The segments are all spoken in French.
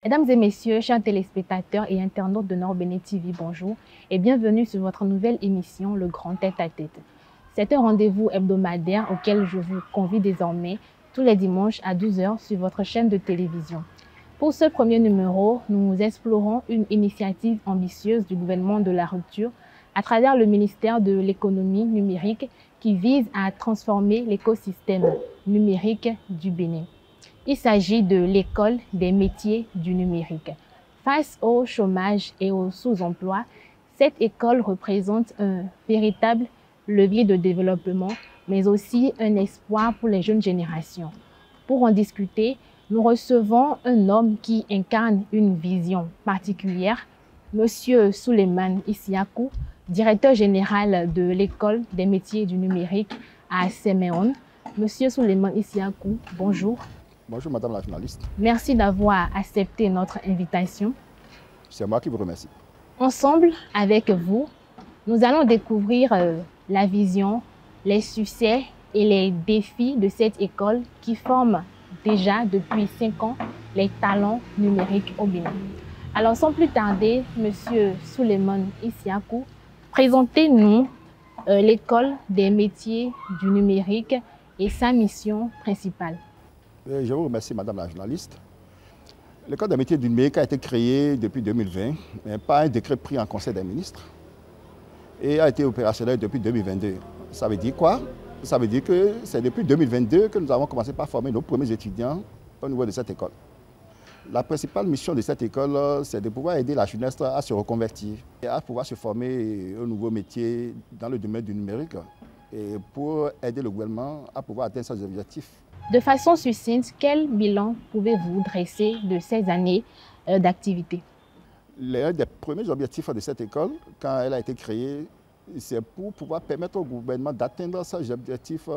Mesdames et messieurs, chers téléspectateurs et internautes de Nord-Bénin TV, bonjour et bienvenue sur votre nouvelle émission Le Grand Tête-à-Tête. C'est un rendez-vous hebdomadaire auquel je vous convie désormais tous les dimanches à 12 h sur votre chaîne de télévision. Pour ce premier numéro, nous explorons une initiative ambitieuse du gouvernement de la rupture à travers le ministère de l'économie numérique qui vise à transformer l'écosystème numérique du Bénin. Il s'agit de l'école des métiers du numérique. Face au chômage et au sous-emploi, cette école représente un véritable levier de développement, mais aussi un espoir pour les jeunes générations. Pour en discuter, nous recevons un homme qui incarne une vision particulière, Monsieur Souleymane Issiakou, directeur général de l'école des métiers du numérique à Séméon. Monsieur Souleymane Issiakou, bonjour. Bonjour Madame la journaliste. Merci d'avoir accepté notre invitation. C'est moi qui vous remercie. Ensemble, avec vous, nous allons découvrir la vision, les succès et les défis de cette école qui forme déjà depuis 5 ans les talents numériques au Bénin. Alors sans plus tarder, Monsieur Souleymane Issiakou, présentez-nous l'école des métiers du numérique et sa mission principale. Je vous remercie Madame la journaliste. L'école des métiers du numérique a été créée depuis 2020, mais par un décret pris en Conseil des ministres et a été opérationnel depuis 2022. Ça veut dire quoi? Ça veut dire que c'est depuis 2022 que nous avons commencé par former nos premiers étudiants au niveau de cette école. La principale mission de cette école, c'est de pouvoir aider la jeunesse à se reconvertir et à pouvoir se former au nouveau métier dans le domaine du numérique et pour aider le gouvernement à pouvoir atteindre ses objectifs. De façon succincte, quel bilan pouvez-vous dresser de ces années d'activité? L'un des premiers objectifs de cette école, quand elle a été créée, c'est pour pouvoir permettre au gouvernement d'atteindre ses objectifs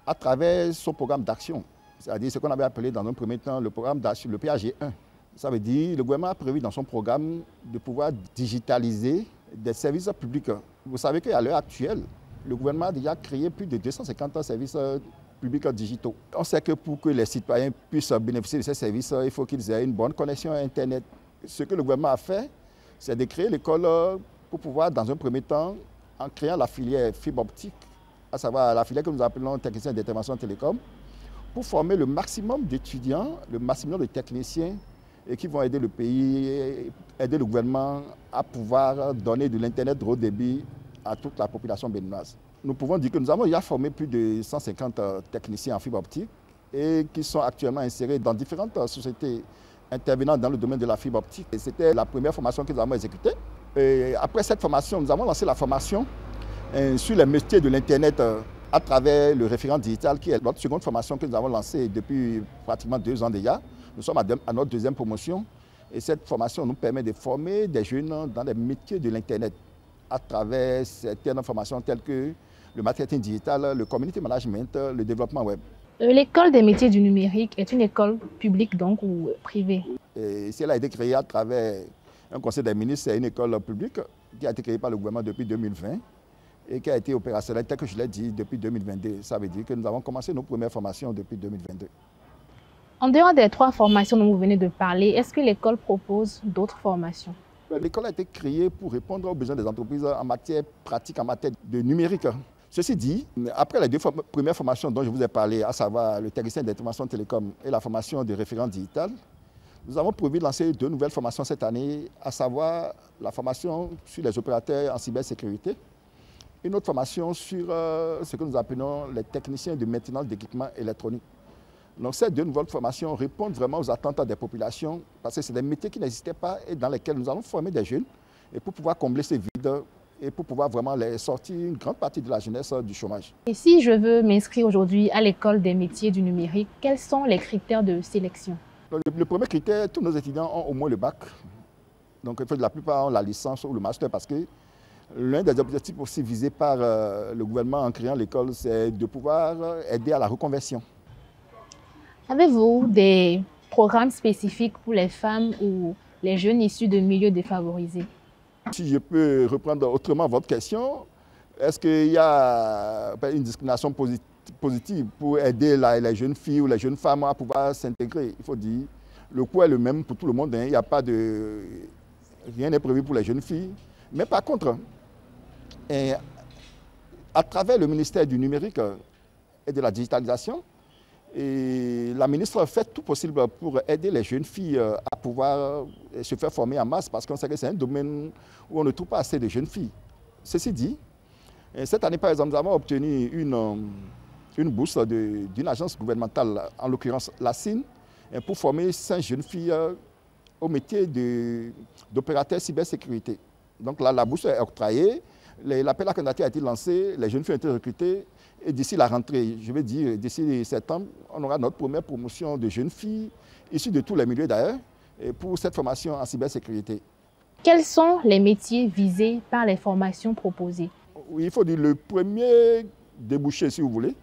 à travers son programme d'action. C'est-à-dire ce qu'on avait appelé dans un premier temps le programme d'action, le PAG1. Ça veut dire que le gouvernement a prévu dans son programme de pouvoir digitaliser des services publics. Vous savez qu'à l'heure actuelle, le gouvernement a déjà créé plus de 250 services publics digitaux. On sait que pour que les citoyens puissent bénéficier de ces services, il faut qu'ils aient une bonne connexion à Internet. Ce que le gouvernement a fait, c'est de créer l'école pour pouvoir, dans un premier temps, en créant la filière fibre optique, à savoir la filière que nous appelons technicien d'intervention télécom, pour former le maximum d'étudiants, le maximum de techniciens et qui vont aider le pays, aider le gouvernement à pouvoir donner de l'Internet de haut débit à toute la population béninoise. Nous pouvons dire que nous avons déjà formé plus de 150 techniciens en fibre optique et qui sont actuellement insérés dans différentes sociétés intervenant dans le domaine de la fibre optique. C'était la première formation que nous avons exécutée. Et après cette formation, nous avons lancé la formation sur les métiers de l'Internet à travers le référent digital, qui est notre seconde formation que nous avons lancée depuis pratiquement 2 ans déjà. Nous sommes à notre deuxième promotion et cette formation nous permet de former des jeunes dans les métiers de l'Internet à travers certaines formations telles que le marketing digital, le community management, le développement web. L'école des métiers du numérique est une école publique donc ou privée? Et si elle a été créée à travers un conseil des ministres, c'est une école publique qui a été créée par le gouvernement depuis 2020 et qui a été opérationnelle, tel que je l'ai dit, depuis 2022. Ça veut dire que nous avons commencé nos premières formations depuis 2022. En dehors des 3 formations dont vous venez de parler, est-ce que l'école propose d'autres formations? L'école a été créée pour répondre aux besoins des entreprises en matière pratique, en matière de numérique. Ceci dit, après les 2 premières formations dont je vous ai parlé, à savoir le technicien d'intervention télécom et la formation de référent digital, nous avons prévu de lancer 2 nouvelles formations cette année, à savoir la formation sur les opérateurs en cybersécurité, une autre formation sur ce que nous appelons les techniciens de maintenance d'équipements électroniques. Donc ces 2 nouvelles formations répondent vraiment aux attentes des populations parce que c'est des métiers qui n'existaient pas et dans lesquels nous allons former des jeunes et pour pouvoir combler ces vides et pour pouvoir vraiment les sortir une grande partie de la jeunesse du chômage. Et si je veux m'inscrire aujourd'hui à l'école des métiers du numérique, quels sont les critères de sélection? Le premier critère, tous nos étudiants ont au moins le bac. Donc la plupart ont la licence ou le master parce que l'un des objectifs aussi visés par le gouvernement en créant l'école, c'est de pouvoir aider à la reconversion. Avez-vous des programmes spécifiques pour les femmes ou les jeunes issus de milieux défavorisés? Si je peux reprendre autrement votre question, est-ce qu'il y a une discrimination positive pour aider les jeunes filles ou les jeunes femmes à pouvoir s'intégrer? Il faut dire, Le coût est le même pour tout le monde, hein. Il n'y a pas de... Rien n'est prévu pour les jeunes filles. Mais par contre, à travers le ministère du numérique et de la digitalisation, et la ministre fait tout possible pour aider les jeunes filles à pouvoir se faire former en masse parce qu'on sait que c'est un domaine où on ne trouve pas assez de jeunes filles. Ceci dit, cette année, par exemple, nous avons obtenu une bourse d'une agence gouvernementale, en l'occurrence la CIN, pour former 5 jeunes filles au métier d'opérateur cybersécurité. Donc là, la bourse est octroyée, l'appel à candidature a été lancé, les jeunes filles ont été recrutées. Et d'ici la rentrée, je veux dire, d'ici septembre, on aura notre première promotion de jeunes filles, issues de tous les milieux d'ailleurs, pour cette formation en cybersécurité. Quels sont les métiers visés par les formations proposées? Oui, il faut dire le premier débouché, si vous voulez,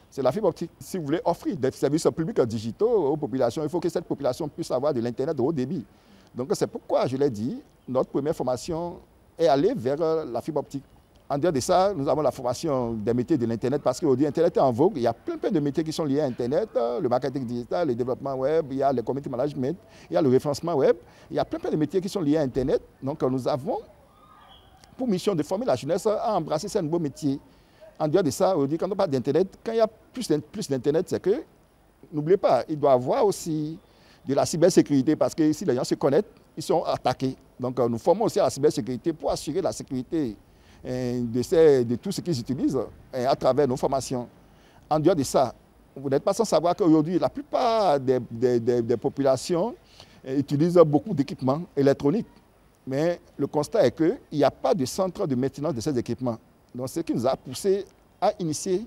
c'est la fibre optique. Si vous voulez offrir des services publics digitaux aux populations, il faut que cette population puisse avoir de l'Internet de haut débit. Donc c'est pourquoi, je l'ai dit, notre première formation est allée vers la fibre optique. En dehors de ça, nous avons la formation des métiers de l'Internet parce qu'aujourd'hui, Internet est en vogue. Il y a plein de métiers qui sont liés à Internet, le marketing digital, le développement web, il y a le community management, il y a le référencement web. Il y a plein de métiers qui sont liés à Internet. Donc nous avons pour mission de former la jeunesse à embrasser ces nouveaux métiers. En dehors de ça, aujourd'hui, quand on parle d'Internet, quand il y a plus d'Internet, c'est que, n'oubliez pas, il doit y avoir aussi de la cybersécurité parce que si les gens se connectent, ils sont attaqués. Donc nous formons aussi à la cybersécurité pour assurer la sécurité de tout ce qu'ils utilisent à travers nos formations. En dehors de ça, vous n'êtes pas sans savoir qu'aujourd'hui, la plupart des populations utilisent beaucoup d'équipements électroniques. Mais le constat est qu'il n'y a pas de centre de maintenance de ces équipements. Donc, ce qui nous a poussé à initier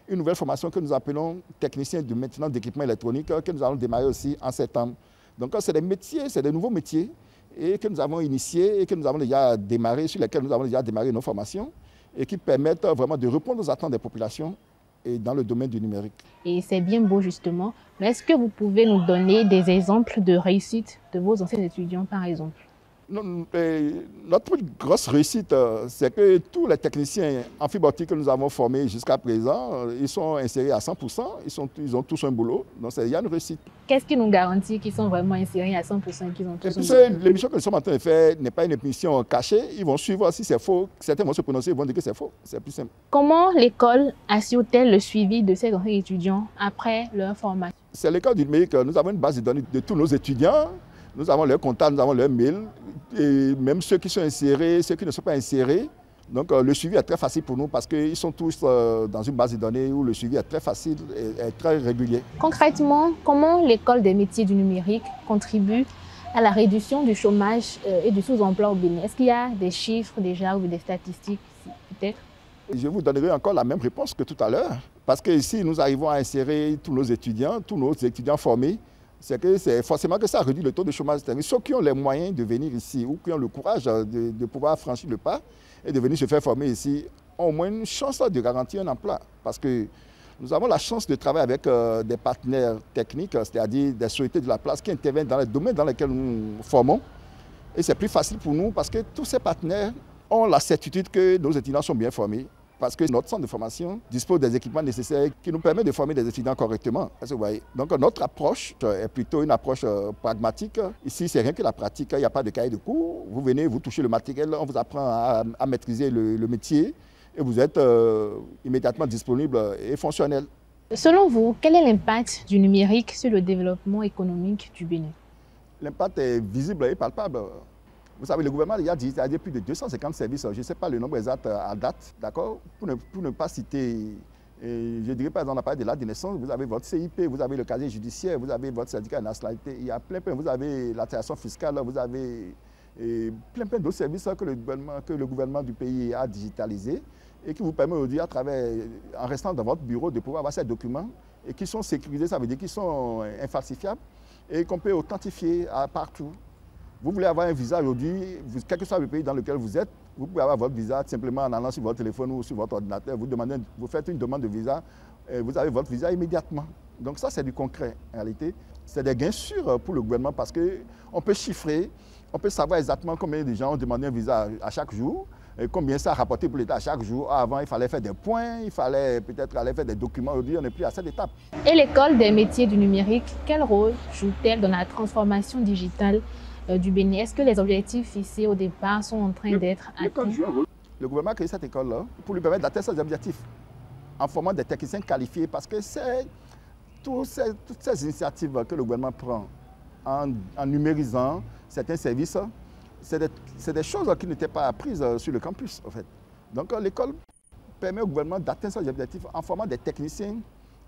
une nouvelle formation que nous appelons technicien de maintenance d'équipements électroniques, que nous allons démarrer aussi en septembre. Donc, c'est des métiers, c'est des nouveaux métiers et que nous avons initiés et que nous avons déjà démarré, sur lesquels nous avons déjà démarré nos formations et qui permettent vraiment de répondre aux attentes des populations et dans le domaine du numérique. Et c'est bien beau justement, mais est-ce que vous pouvez nous donner des exemples de réussite de vos anciens étudiants par exemple? Notre plus grosse réussite, c'est que tous les techniciens en fibre optique que nous avons formés jusqu'à présent, ils sont insérés à 100%, ils ont tous un boulot, donc il y a une réussite. Qu'est-ce qui nous garantit qu'ils sont vraiment insérés à 100% et qu'ils ont tous un boulot? L'émission que nous sommes en train de faire n'est pas une émission cachée, ils vont suivre si c'est faux, certains vont se prononcer, ils vont dire que c'est faux, c'est plus simple. Comment l'école assure-t-elle le suivi de ces anciens étudiants après leur formation? C'est l'école du numérique, nous avons une base de données de tous nos étudiants. Nous avons leur contact, nous avons leur mail, et même ceux qui sont insérés, ceux qui ne sont pas insérés. Donc le suivi est très facile pour nous parce qu'ils sont tous dans une base de données où le suivi est très facile et très régulier. Concrètement, comment l'école des métiers du numérique contribue à la réduction du chômage et du sous-emploi au Bénin? Est-ce qu'il y a des chiffres déjà ou des statistiques peut-être? Je vous donnerai encore la même réponse que tout à l'heure. Parce que ici, nous arrivons à insérer tous nos étudiants formés, c'est que c'est forcément que ça réduit le taux de chômage. Ceux qui ont les moyens de venir ici ou qui ont le courage de pouvoir franchir le pas et de venir se faire former ici ont au moins une chance de garantir un emploi. Parce que nous avons la chance de travailler avec des partenaires techniques, c'est-à-dire des sociétés de la place qui interviennent dans les domaines dans lesquels nous formons. Et c'est plus facile pour nous parce que tous ces partenaires ont la certitude que nos étudiants sont bien formés. Parce que notre centre de formation dispose des équipements nécessaires qui nous permettent de former des étudiants correctement. Vous voyez. Donc notre approche est plutôt une approche pragmatique. Ici, c'est rien que la pratique, il n'y a pas de cahier de cours. Vous venez, vous touchez le matériel, on vous apprend à maîtriser le métier et vous êtes immédiatement disponible et fonctionnel. Selon vous, quel est l'impact du numérique sur le développement économique du Bénin? L'impact est visible et palpable. Vous savez, le gouvernement a digitalisé plus de 250 services, je ne sais pas le nombre exact à date, d'accord? Pour ne pas citer, je dirais par exemple, on a parlé de l'acte de naissance, vous avez votre CIP, vous avez le casier judiciaire, vous avez votre certificat de nationalité, il y a plein, vous avez l'attestation fiscale, vous avez plein d'autres services que le gouvernement du pays a digitalisés et qui vous permet aujourd'hui, à travers, en restant dans votre bureau, de pouvoir avoir ces documents et qui sont sécurisés, ça veut dire qu'ils sont infalsifiables et qu'on peut authentifier partout. Vous voulez avoir un visa aujourd'hui, quel que soit le pays dans lequel vous êtes, vous pouvez avoir votre visa simplement en allant sur votre téléphone ou sur votre ordinateur. Vous faites une demande de visa, et vous avez votre visa immédiatement. Donc ça, c'est du concret en réalité. C'est des gains sûrs pour le gouvernement parce qu'on peut chiffrer, on peut savoir exactement combien de gens ont demandé un visa à chaque jour. Et combien ça a rapporté pour l'État chaque jour. Avant, il fallait faire des points, il fallait peut-être aller faire des documents. Aujourd'hui, on n'est plus à cette étape. Et l'école des métiers du numérique, quel rôle joue-t-elle dans la transformation digitale du Bénin? Est-ce que les objectifs fixés au départ sont en train d'être atteints? Le gouvernement a créé cette école-là pour lui permettre d'atteindre ses objectifs en formant des techniciens qualifiés parce que c'est toutes ces initiatives que le gouvernement prend en numérisant certains services, c'est des choses qui n'étaient pas apprises sur le campus, en fait. Donc l'école permet au gouvernement d'atteindre ses objectifs en formant des techniciens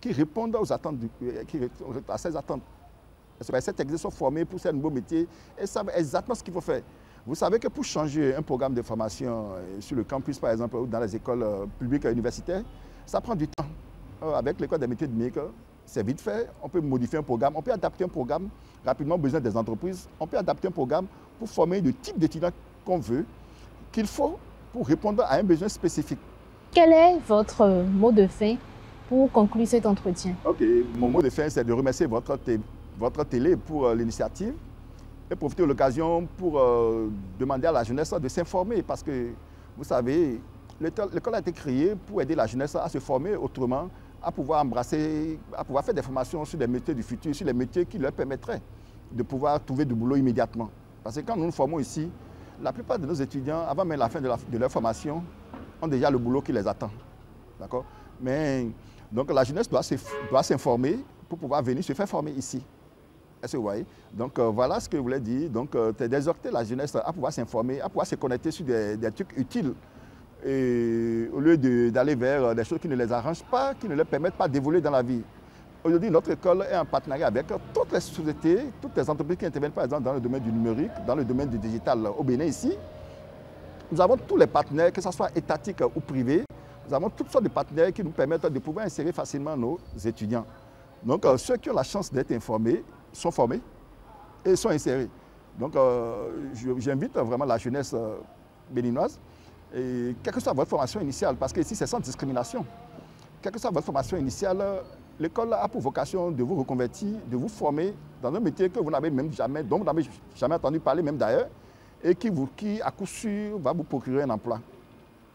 qui répondent aux attentes, à ces attentes. Ces techniciens sont formés pour ces nouveaux métiers et savent exactement ce qu'il faut faire. Vous savez que pour changer un programme de formation sur le campus, par exemple, ou dans les écoles publiques et universitaires, ça prend du temps. Avec l'école des métiers de numérique, c'est vite fait. On peut modifier un programme, on peut adapter un programme rapidement aux besoins des entreprises. On peut adapter un programme pour former le type d'étudiants qu'on veut, qu'il faut pour répondre à un besoin spécifique. Quel est votre mot de fin pour conclure cet entretien? Ok, mon mot de fin, c'est de remercier votre télé pour l'initiative et profiter de l'occasion pour demander à la jeunesse de s'informer parce que, vous savez, l'école a été créée pour aider la jeunesse à se former autrement, à pouvoir embrasser, à pouvoir faire des formations sur les métiers du futur, sur les métiers qui leur permettraient de pouvoir trouver du boulot immédiatement. Parce que quand nous nous formons ici, la plupart de nos étudiants, avant même la fin de leur formation, ont déjà le boulot qui les attend. D'accord? Mais donc la jeunesse doit s'informer pour pouvoir venir se faire former ici. Est-ce que vous voyez? Donc voilà ce que je voulais dire. Donc d'exhorter la jeunesse à pouvoir s'informer, à pouvoir se connecter sur des trucs utiles. Et au lieu d'aller vers des choses qui ne les arrangent pas, qui ne leur permettent pas d'évoluer dans la vie. Aujourd'hui, notre école est en partenariat avec toutes les sociétés, toutes les entreprises qui interviennent par exemple dans le domaine du numérique, dans le domaine du digital au Bénin ici. Nous avons tous les partenaires, que ce soit étatiques ou privés. Nous avons toutes sortes de partenaires qui nous permettent de pouvoir insérer facilement nos étudiants. Donc ceux qui ont la chance d'être informés sont formés et sont insérés. Donc j'invite vraiment la jeunesse béninoise. Et quelle que soit votre formation initiale, parce qu'ici c'est sans discrimination, quelle que soit votre formation initiale, l'école a pour vocation de vous reconvertir, de vous former dans un métier que vous n'avez même jamais, dont vous n'avez jamais entendu parler même d'ailleurs, et qui à coup sûr va vous procurer un emploi.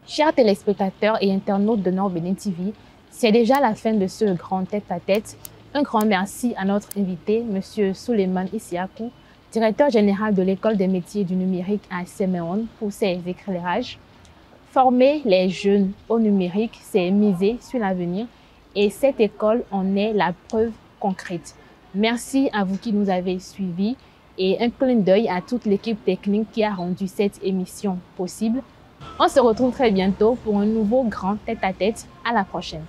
Chers téléspectateurs et internautes de Nord Bénin TV, c'est déjà la fin de ce grand tête-à-tête. Un grand merci à notre invité, M. Suleiman Isiakou, directeur général de l'École des métiers du numérique à Séméon, pour ses éclairages. Former les jeunes au numérique, c'est miser sur l'avenir et cette école en est la preuve concrète. Merci à vous qui nous avez suivis et un clin d'œil à toute l'équipe technique qui a rendu cette émission possible. On se retrouve très bientôt pour un nouveau grand tête-à-tête. À la prochaine.